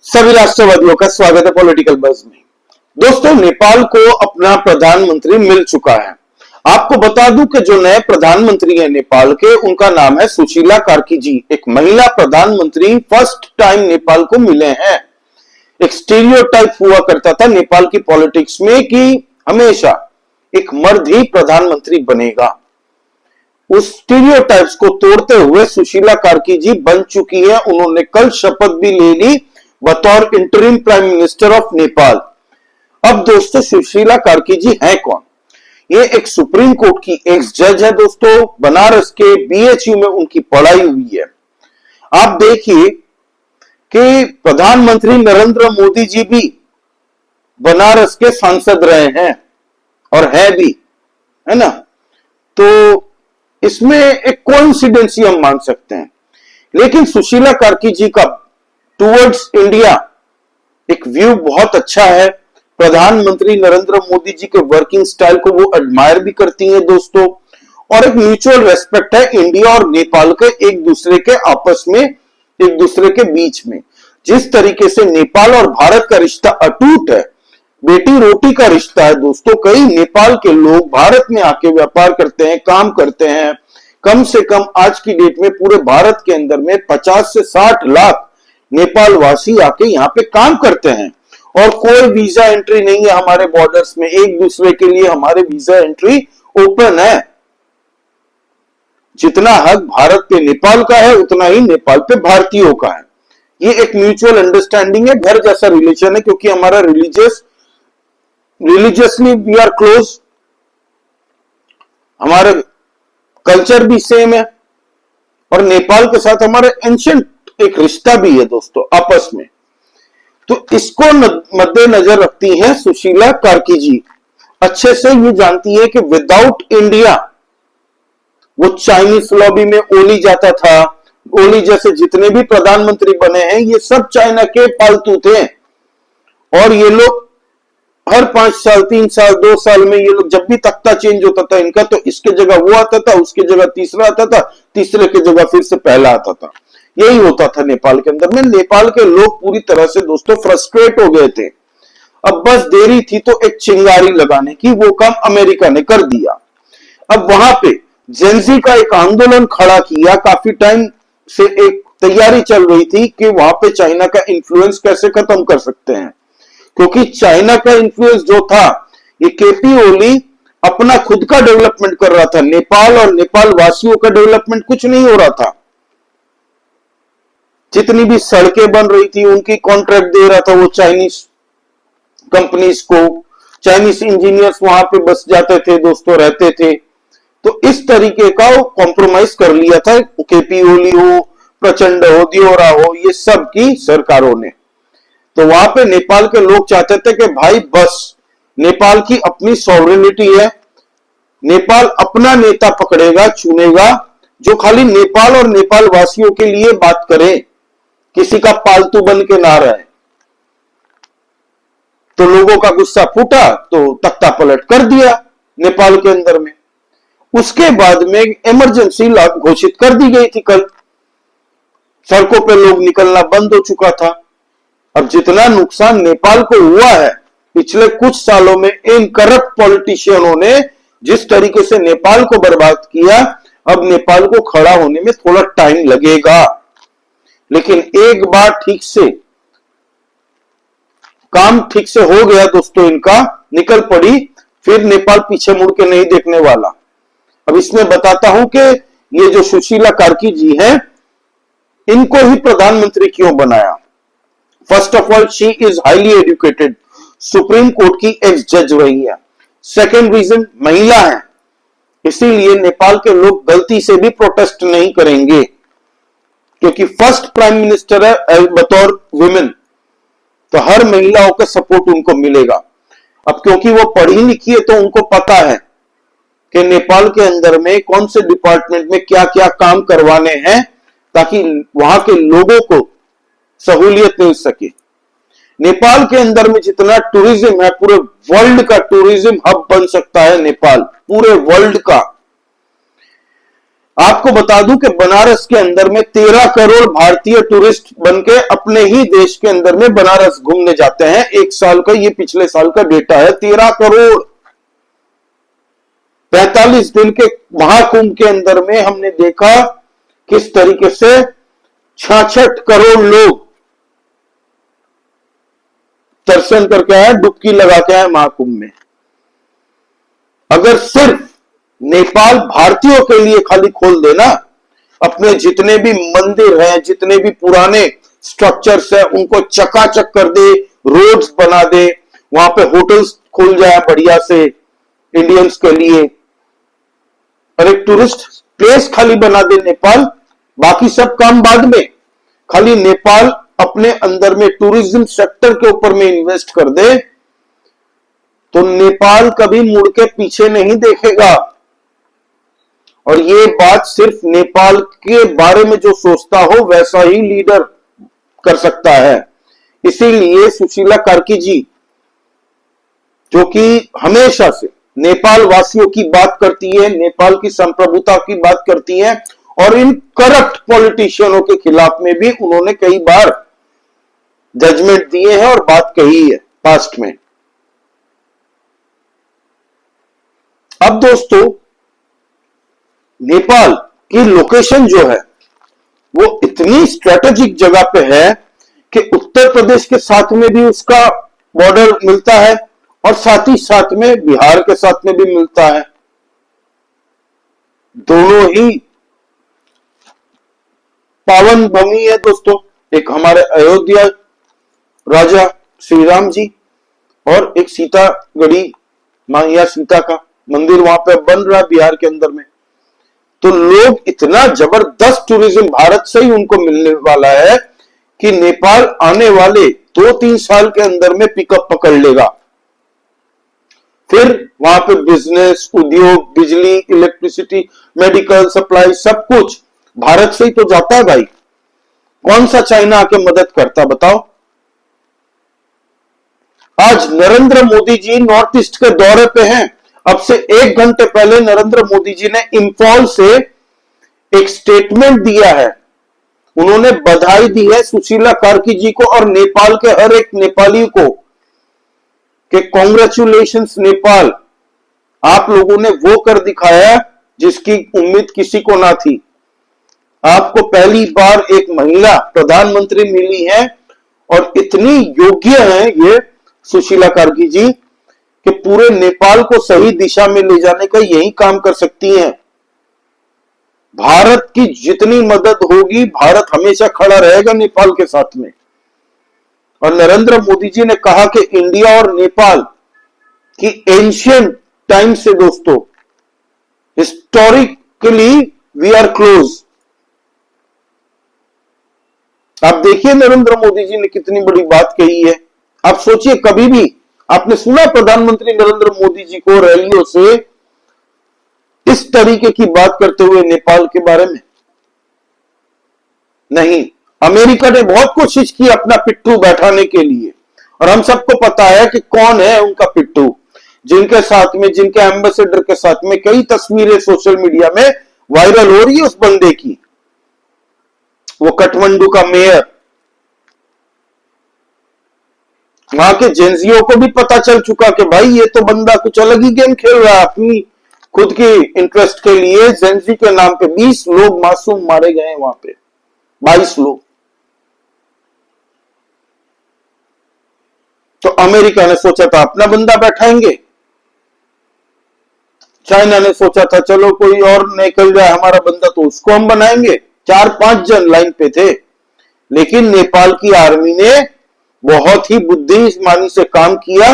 सभी राष्ट्रवादियों का स्वागत है पॉलिटिकल बज में। दोस्तों, नेपाल को अपना प्रधानमंत्री मिल चुका है। आपको बता दूं कि जो नए प्रधानमंत्री है नेपाल के, उनका नाम है सुशीला कार्की जी। एक महिला प्रधानमंत्री फर्स्ट टाइम नेपाल को मिले हैं। एक स्टीरियोटाइप हुआ करता था नेपाल की पॉलिटिक्स में कि हमेशा एक मर्द ही प्रधानमंत्री बनेगा। उस स्टीरियोटाइप्स को तोड़ते हुए सुशीला कार्की जी बन चुकी है। उन्होंने कल शपथ भी ले ली बतौर interim prime minister of Nepal. अब दोस्तों, सुशीला कार्की जी हैं कौन? ये एक सुप्रीम कोर्ट की एक्स जज है दोस्तों। बनारस के बीएचयू में उनकी पढ़ाई हुई है। आप देखिए कि प्रधानमंत्री नरेंद्र मोदी जी भी बनारस के सांसद रहे हैं और है भी, है ना। तो इसमें एक कोइंसिडेंस ही हम मान सकते हैं। लेकिन सुशीला कार्की जी का टुवर्ड्स इंडिया एक व्यू बहुत अच्छा है। प्रधानमंत्री नरेंद्र मोदी जी के वर्किंग स्टाइल को वो एडमायर भी करती हैं दोस्तों। और एक म्यूचुअल रेस्पेक्ट है इंडिया और नेपाल के एक दूसरे के आपस में, एक दूसरे के बीच में। जिस तरीके से नेपाल और भारत का रिश्ता अटूट है, बेटी रोटी का रिश्ता है दोस्तों। कई नेपाल के लोग भारत में आके व्यापार करते हैं, काम करते हैं। कम से कम आज की डेट में पूरे भारत के अंदर में 50 से 60 लाख नेपाल वासी आके यहाँ पे काम करते हैं। और कोई वीजा एंट्री नहीं है हमारे बॉर्डर्स में। एक दूसरे के लिए हमारे वीजा एंट्री ओपन है। जितना हक भारत पे नेपाल का है, उतना ही नेपाल पे भारतीयों का है। ये एक म्यूचुअल अंडरस्टैंडिंग है, घर जैसा रिलेशन है, क्योंकि हमारा रिलीजियसली वी आर क्लोज। हमारे कल्चर भी सेम है और नेपाल के साथ हमारे एंशिएंट एक रिश्ता भी है दोस्तों आपस में। तो इसको मद्देनजर रखती हैं सुशीला कार्की जी। अच्छे से ये जानती है कि विदाउट इंडिया वो चाइनीज लॉबी में ओली जाता था। ओली जैसे जितने भी प्रधानमंत्री बने हैं, ये सब चाइना के पालतू थे। और ये लोग हर 5 साल, 3 साल, 2 साल में ये लोग जब भी तख्ता चेंज होता था इनका, तो इसके जगह वो आता था, उसके जगह तीसरा आता था, तीसरे की जगह फिर से पहला आता था। यही होता था नेपाल के अंदर में। नेपाल के लोग पूरी तरह से दोस्तों फ्रस्ट्रेट हो गए थे। अब बस देरी थी तो एक चिंगारी लगाने की, वो काम अमेरिका ने कर दिया। अब वहां पे जेंजी का एक आंदोलन खड़ा किया। काफी टाइम से एक तैयारी चल रही थी कि वहां पे चाइना का इंफ्लुएंस कैसे खत्म कर सकते हैं, क्योंकि चाइना का इंफ्लुएंस जो था, ये केपी ओली अपना खुद का डेवलपमेंट कर रहा था। नेपाल और नेपाल वासियों का डेवलपमेंट कुछ नहीं हो रहा था। जितनी भी सड़कें बन रही थी उनकी कॉन्ट्रैक्ट दे रहा था वो चाइनीज कंपनीज को। चाइनीज इंजीनियर्स वहां पे बस जाते थे दोस्तों, रहते थे। तो इस तरीके का वो कॉम्प्रोमाइज कर लिया था केपी ओली हो, प्रचंड हो, दियोरा हो, ये सब की सरकारों ने। तो वहां पे नेपाल के लोग चाहते थे कि भाई बस नेपाल की अपनी सॉवरेनिटी है। नेपाल अपना नेता पकड़ेगा, चुनेगा, जो खाली नेपाल और नेपाल वासियों के लिए बात करे, किसी का पालतू बन के ना रहे। तो लोगों का गुस्सा फूटा तो तख्ता पलट कर दिया नेपाल के अंदर में। उसके बाद में इमरजेंसी लॉ घोषित कर दी गई थी कल। सड़कों पे लोग निकलना बंद हो चुका था। अब जितना नुकसान नेपाल को हुआ है पिछले कुछ सालों में इन करप्ट पॉलिटिशियनों ने, जिस तरीके से नेपाल को बर्बाद किया, अब नेपाल को खड़ा होने में थोड़ा टाइम लगेगा। लेकिन एक बार काम ठीक से हो गया दोस्तों, इनका निकल पड़ी, फिर नेपाल पीछे मुड़ के नहीं देखने वाला। अब इसमें बताता हूं कि ये जो सुशीला कार्की जी हैं, इनको ही प्रधानमंत्री क्यों बनाया। First of all, she is highly educated, supreme court की एक्स जज रही है। सेकेंड रीजन, महिला है, इसीलिए नेपाल के लोग गलती से भी प्रोटेस्ट नहीं करेंगे, क्योंकि फर्स्ट प्राइम मिनिस्टर है बतौर वुमेन। तो हर महिलाओं का सपोर्ट उनको मिलेगा। अब क्योंकि वो पढ़ी लिखी है तो उनको पता है कि नेपाल के अंदर में कौन से डिपार्टमेंट में क्या क्या काम करवाने हैं, ताकि वहां के लोगों को सहूलियत मिल सके। नेपाल के अंदर में जितना टूरिज्म है, पूरे वर्ल्ड का टूरिज्म हब बन सकता है नेपाल, पूरे वर्ल्ड का। आपको बता दूं कि बनारस के अंदर में 13 करोड़ भारतीय टूरिस्ट बनके अपने ही देश के अंदर में बनारस घूमने जाते हैं एक साल का। ये पिछले साल का डेटा है, 13 करोड़। 45 दिन के महाकुंभ के अंदर में हमने देखा किस तरीके से 66 करोड़ लोग दर्शन करके आए, डुबकी लगा के आए महाकुंभ में। अगर सिर्फ नेपाल भारतीयों के लिए खाली खोल देना, अपने जितने भी मंदिर हैं, जितने भी पुराने स्ट्रक्चर्स हैं, उनको चकाचक कर दे, रोड्स बना दे, वहां पे होटल्स खुल जाए बढ़िया से इंडियंस के लिए, और एक टूरिस्ट प्लेस खाली बना दे नेपाल, बाकी सब काम बाद में। खाली नेपाल अपने अंदर में टूरिज्म सेक्टर के ऊपर में इन्वेस्ट कर दे तो नेपाल कभी मुड़ के पीछे नहीं देखेगा। और ये बात सिर्फ नेपाल के बारे में जो सोचता हो वैसा ही लीडर कर सकता है। इसीलिए सुशीला कार्की जी, जो कि हमेशा से नेपाल वासियों की बात करती है, नेपाल की संप्रभुता की बात करती है, और इन करप्ट पॉलिटिशियनों के खिलाफ में भी उन्होंने कई बार जजमेंट दिए हैं और बात कही है पास्ट में। अब दोस्तों, नेपाल की लोकेशन जो है वो इतनी स्ट्रेटेजिक जगह पे है कि उत्तर प्रदेश के साथ में भी उसका बॉर्डर मिलता है और साथ ही साथ में बिहार के साथ में भी मिलता है। दोनों ही पावन भूमि है दोस्तों। एक हमारे अयोध्या राजा श्री राम जी और एक सीतागढ़ी मैया सीता का मंदिर वहां पे बन रहा है बिहार के अंदर में। तो लोग इतना जबरदस्त टूरिज्म भारत से ही उनको मिलने वाला है कि नेपाल आने वाले 2-3 साल के अंदर में पिकअप पकड़ लेगा। फिर वहां पे बिजनेस, उद्योग, बिजली, इलेक्ट्रिसिटी, मेडिकल सप्लाई, सब कुछ भारत से ही तो जाता है भाई। कौन सा चाइना आके मदद करता बताओ। आज नरेंद्र मोदी जी नॉर्थ ईस्ट के दौरे पे हैं। अब से 1 घंटे पहले नरेंद्र मोदी जी ने इंफॉल से एक स्टेटमेंट दिया है। उन्होंने बधाई दी है सुशीला कार्की जी को और नेपाल के हर एक नेपाली को कि कांग्रेचुलेशंस नेपाल, आप लोगों ने वो कर दिखाया जिसकी उम्मीद किसी को ना थी। आपको पहली बार एक महिला प्रधानमंत्री मिली है और इतनी योग्य है ये सुशीला कार्की जी कि पूरे नेपाल को सही दिशा में ले जाने का यही काम कर सकती हैं। भारत की जितनी मदद होगी, भारत हमेशा खड़ा रहेगा नेपाल के साथ में। और नरेंद्र मोदी जी ने कहा कि इंडिया और नेपाल की एंशियंट टाइम से दोस्तों हिस्टोरिकली वी आर क्लोज। आप देखिए नरेंद्र मोदी जी ने कितनी बड़ी बात कही है। आप सोचिए, कभी भी आपने सुना प्रधानमंत्री नरेंद्र मोदी जी को रैलियों से इस तरीके की बात करते हुए नेपाल के बारे में? नहीं। अमेरिका ने बहुत कोशिश की अपना पिट्ठू बैठाने के लिए, और हम सबको पता है कि कौन है उनका पिट्ठू, जिनके साथ में, जिनके एम्बेसडर के साथ में कई तस्वीरें सोशल मीडिया में वायरल हो रही है उस बंदे की। वो काठमांडू का मेयर। वहां के जेंजियों को भी पता चल चुका कि भाई ये तो बंदा कुछ अलग ही गेम खेल रहा है अपनी खुद की इंटरेस्ट के लिए। जेंजी के नाम पे 20 लोग मासूम मारे गए हैं वहां पे, 22 लोग। तो अमेरिका ने सोचा था अपना बंदा बैठाएंगे, चाइना ने सोचा था चलो कोई और निकल जाए हमारा बंदा तो उसको हम बनाएंगे। 4-5 जन लाइन पे थे, लेकिन नेपाल की आर्मी ने बहुत ही बुद्धिमानी से काम किया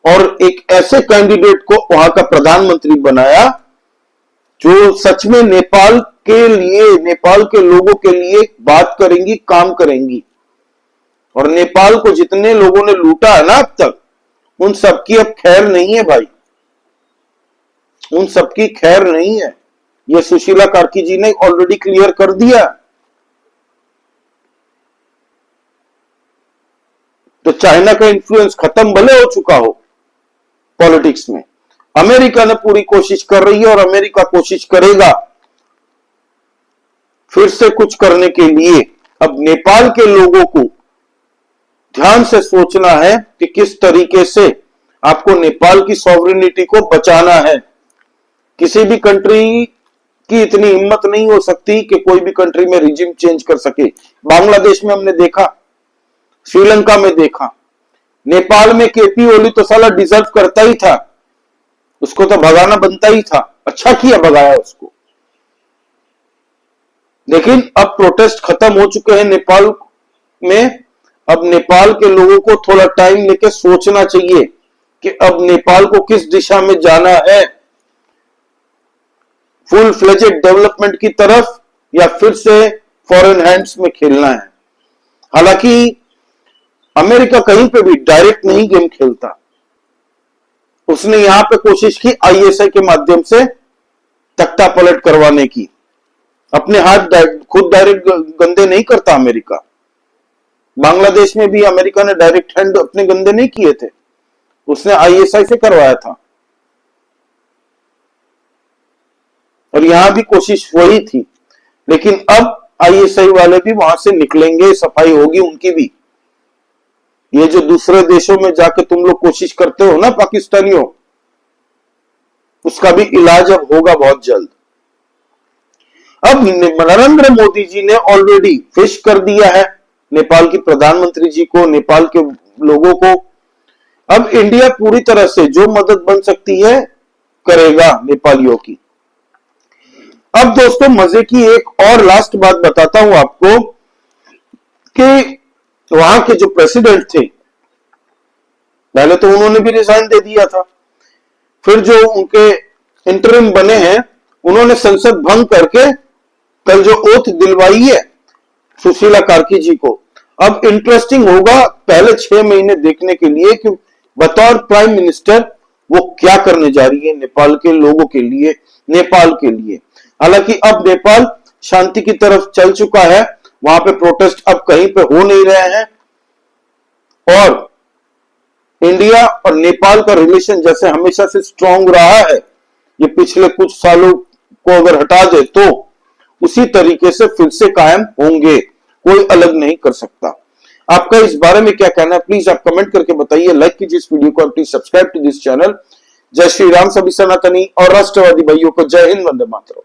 और एक ऐसे कैंडिडेट को वहां का प्रधानमंत्री बनाया जो सच में नेपाल के लिए, नेपाल के लोगों के लिए बात करेंगी, काम करेंगी। और नेपाल को जितने लोगों ने लूटा है ना अब तक, उन सबकी अब खैर नहीं है भाई, उन सबकी खैर नहीं है। ये सुशीला कार्की जी ने ऑलरेडी क्लियर कर दिया। तो चाइना का इन्फ्लुएंस खत्म भले हो चुका हो पॉलिटिक्स में, अमेरिका ने पूरी कोशिश कर रही है और अमेरिका कोशिश करेगा फिर से कुछ करने के लिए अब नेपाल के लोगों को ध्यान से सोचना है कि किस तरीके से आपको नेपाल की सॉवरेनिटी को बचाना है। किसी भी कंट्री की इतनी हिम्मत नहीं हो सकती कि कोई भी कंट्री में रिजिम चेंज कर सके। बांग्लादेश में हमने देखा, श्रीलंका में देखा, नेपाल में केपी ओली तो साला डिजर्व करता ही था, उसको तो भगाना बनता ही था, अच्छा किया भगाया उसको। लेकिन अब प्रोटेस्ट खत्म हो चुके हैं नेपाल में। अब नेपाल के लोगों को थोड़ा टाइम लेके सोचना चाहिए कि अब नेपाल को किस दिशा में जाना है, फुल फ्लेजेड डेवलपमेंट की तरफ या फिर से फॉरेन हैंड्स में खेलना है। हालांकि अमेरिका कहीं पे भी डायरेक्ट नहीं गेम खेलता, उसने यहां पे कोशिश की आईएसआई के माध्यम से तख्ता पलट करवाने की। अपने हाथ खुद डायरेक्ट गंदे नहीं करता अमेरिका। बांग्लादेश में भी अमेरिका ने डायरेक्ट हैंड अपने गंदे नहीं किए थे, उसने आईएसआई से करवाया था। और यहां भी कोशिश वही थी, लेकिन अब आईएसआई वाले भी वहां से निकलेंगे, सफाई होगी उनकी भी। ये जो दूसरे देशों में जाके तुम लोग कोशिश करते हो ना पाकिस्तानियों, उसका भी इलाज अब होगा बहुत जल्द। अब नरेंद्र मोदी जी ने ऑलरेडी फिश कर दिया है नेपाल की प्रधानमंत्री जी को, नेपाल के लोगों को। अब इंडिया पूरी तरह से जो मदद बन सकती है करेगा नेपालियों की। अब दोस्तों मजे की एक और लास्ट बात बताता हूं आपको कि वहां के जो प्रेसिडेंट थे, पहले तो उन्होंने भी रिजाइन दे दिया था, फिर जो उनके इंटरिम बने हैं उन्होंने संसद भंग करके कल जो ओथ दिलवाई है सुशीला कार्की जी को। अब इंटरेस्टिंग होगा पहले 6 महीने देखने के लिए कि बतौर प्राइम मिनिस्टर वो क्या करने जा रही है नेपाल के लोगों के लिए, नेपाल के लिए। हालांकि अब नेपाल शांति की तरफ चल चुका है, वहां पे प्रोटेस्ट अब कहीं पे हो नहीं रहे हैं। और इंडिया और नेपाल का रिलेशन जैसे हमेशा से स्ट्रांग रहा है, ये पिछले कुछ सालों को अगर हटा दे तो उसी तरीके से फिर से कायम होंगे, कोई अलग नहीं कर सकता। आपका इस बारे में क्या कहना है प्लीज आप कमेंट करके बताइए। लाइक कीजिए इस वीडियो को, please subscribe to this channel. जय श्री राम। सभी सनातनी और राष्ट्रवादी भाइयों को जय हिंद, वंदे मातरम।